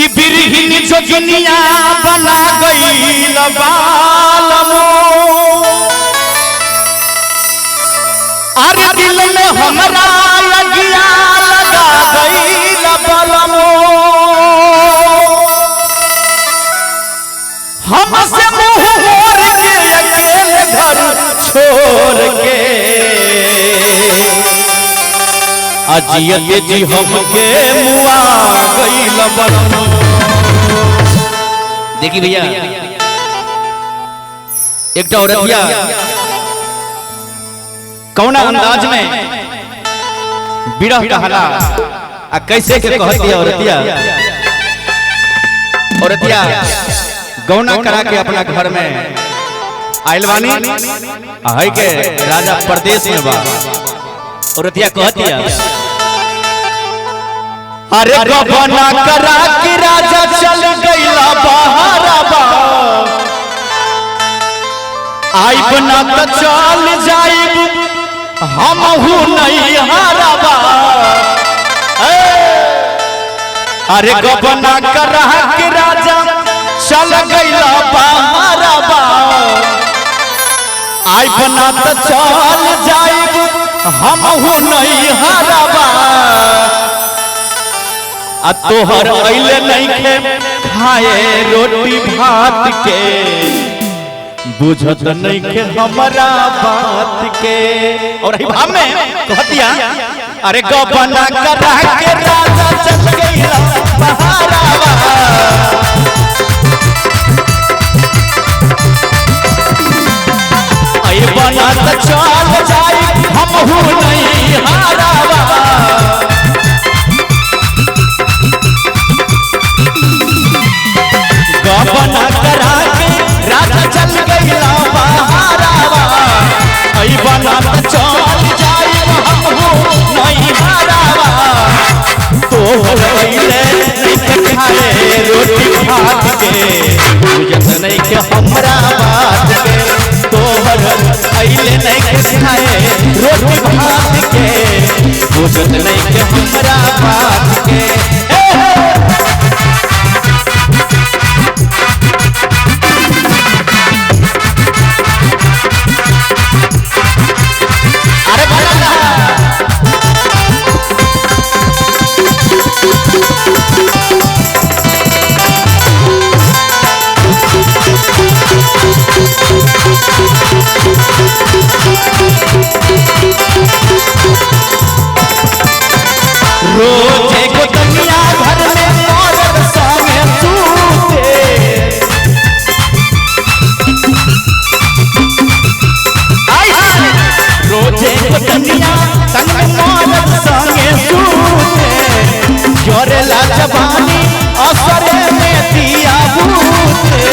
कि बिरहिन जोगिनिया बना गईल बालमो अरे दिल में हमरा लगिया लगा गईल बालमो हमसे मुंह मोड़ के अकेले घर छोड़ के अजियत जी हमके मुआ गईल बालमो। देखी भैया एक औरतिया कौना अंदाज में बिरह कहला आ कैसे के कहती है औरतिया। औरतिया गौना करा के अपना घर में आइल बानी है के राजा प्रदेश में बा। औरतिया कहती है अरे गौना करा के राजा चल गईला बहारबा आई बना तो चल जाइब हम हूँ नहीं हारबा। अरे गौना करा के राजा चल गईला बहारबा आई बना तो चल जाइब हम हूँ नहीं हारबा। आ तोहर अइले नहीं खे खाए रोटी भात के बुझत नहीं के हमारा बात के। और ही भाव में कहतिया अरे गौना करा के राजा चल गईला बहारबा आई बना तो चल जाई हम हूँ नहीं हारबा। गौना करा के राजा चल गईला बहारबा आई बना तो चल जाई हम हूँ नहीं हारबा। तोहर अइले नहीं खाए रोटी भात के बुझत नहीं के हमरा बात के। तोहर अइले नहीं खाए रोटी भात के बुझत नहीं के हमरा बात के। रोजे को दुनिया घर में मौत संगे सूते रोजे को दुनिया संग मौत संगे सूते जोरेला जवानी असरे में दिया भूते।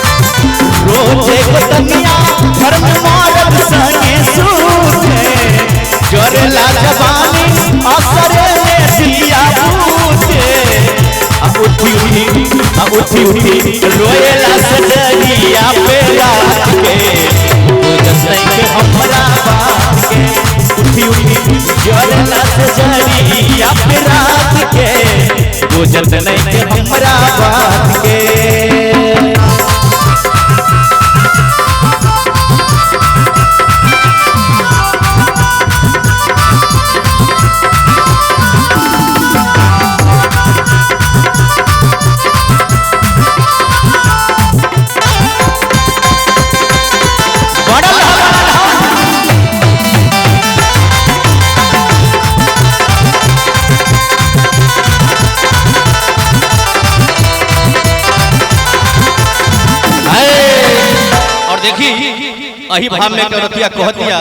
रोजे को दुनिया घर में मौत संगे सूते जोरेला जवानी असरे में दिया भूते। अब उठी रोएला सजरिया पे रात के बुझत नहीं के हमरा बात के। उठी जोरेला सजरिया पे रात के बुझत नहीं के हमरा बात के। देखी अही भाव में करतिया कहतिया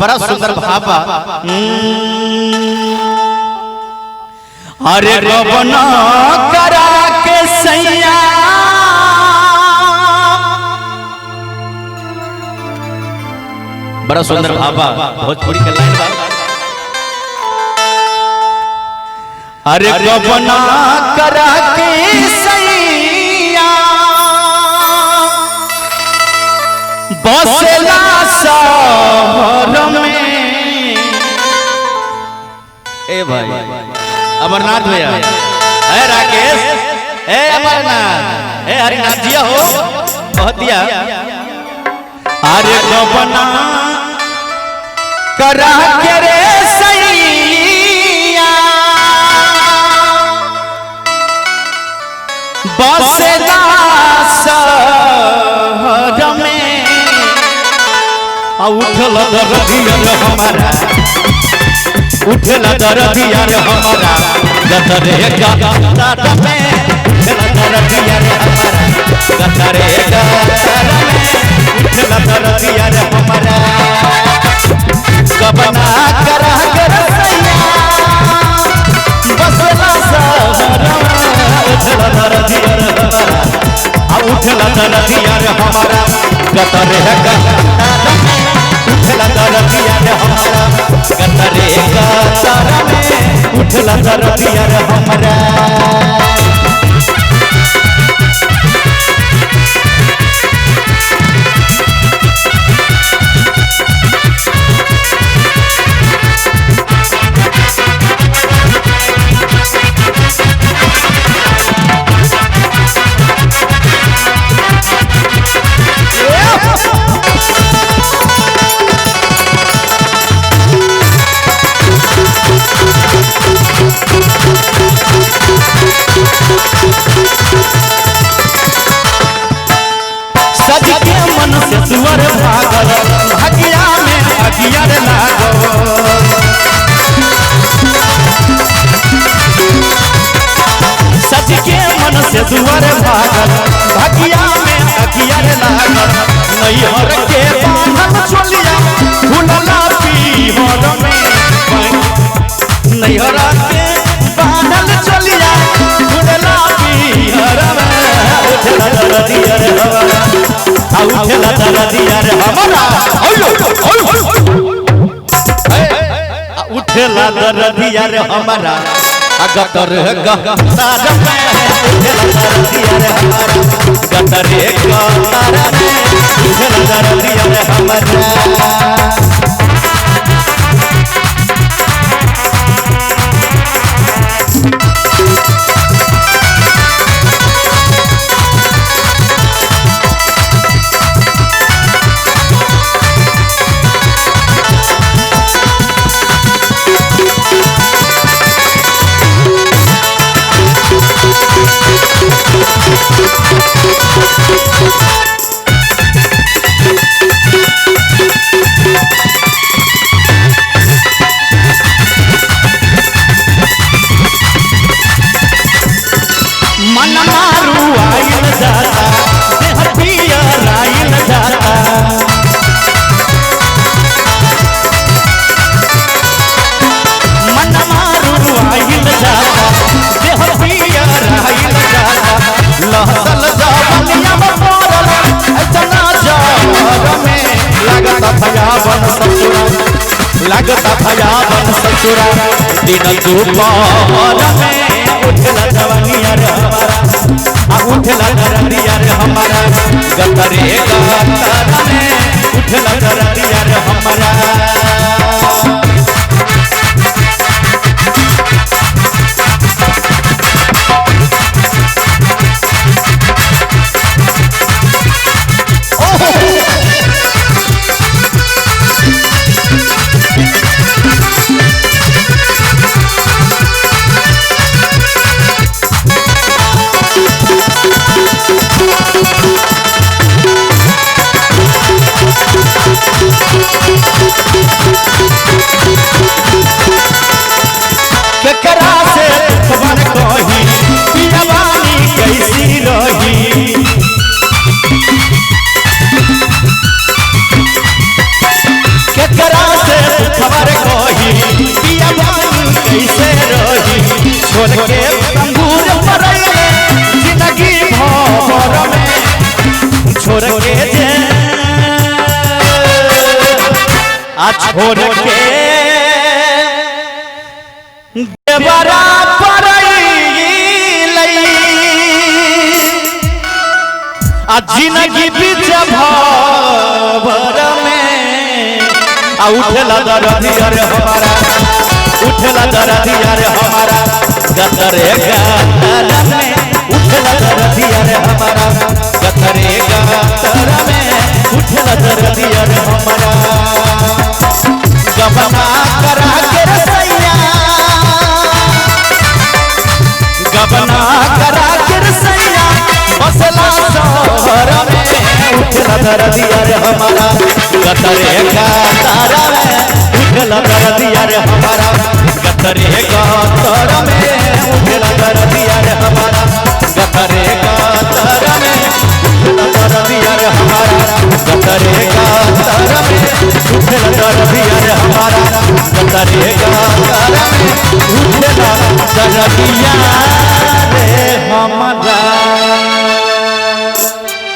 बड़ा सुंदर भाव बा। अरे गौना करा के सैया बड़ा सुंदर भाव बा भोजपुरी के लाइन बा। अरे गौना करा के सैया बसेला शहर में ए भाई अमरनाथ भैया, ए राकेश, ए अमरनाथ, ए हरिनाथ जिया हो बहुत दिया। अरे गबना करा के रे सैया बसला शहर में उठल दरदिया हमारा, उठल दरदिया हमारा गतरे गतर में, उठल दरदिया हमारा गतरे गतर में, उठल दरदिया हमारा गबना करा कर सैया बसला शहर में उठल दरदिया हमारा, उठल दरदिया हमारा गतरे गतर में, उठल दरदिया हमारा गतरे गतर में, उठल दरदिया हमारा। सज के मन से सुअर भागल भागिया में अगियर लागल, सज के मन से सुअर भागल भागिया में अगियर लागल, नैहर के बांधल चोलिया फुलला पीहर में, नैहर के बांधल चोलिया फुलला पीहर में, उठल दरदिया हमारा, उठल दरदिया हमारा, उठल दरदिया हमारा गतर गतर में, उठल दरदिया हमारा गतरे गतर में, उठल दरदिया हमारा। मन मारू आइल जाता देह पिया राइल जाता, मन मारू आइल जाता देह पिया राइल जाता, लहसल जवनिया में पड़ल ऐतना जहर में, लगता भयावन ससुरा, लगता भयावन ससुरा दिन दोपहर में, उठल जवनिया हमारा, उठल दरदिया हमारा गतरे गतर में, उठल दरदिया हमारा। केकरा से खबर कही पियवानी कैसी रही, केकरा से खबर कही पियवानी कैसे रही, छोड़ के अंगूर पड़े जिंदगी भर में, छोड़ के जे आ छोड़ के देवरा जिंदगी बीच भवर में, उठल दरदिया हमारा, उठल दरदिया गतरे गतर में उठल दर्दिया रे हमारा गतरे गतर में उठल दर्दिया रे हमारा गबना करा के रसैया गबना करा के रसैया मसला शहर में उठल दर्दिया रे हमारा गतरे गतर में उठल दर्दिया रे हमारा गतरे गतर में उठल दर्दिया रे हमारा गतरे गतर में उठल दर्दिया रे हमारा गतरे गतर में उठल दर्दिया रे हमारा गतरे गतर में उठल दर्दिया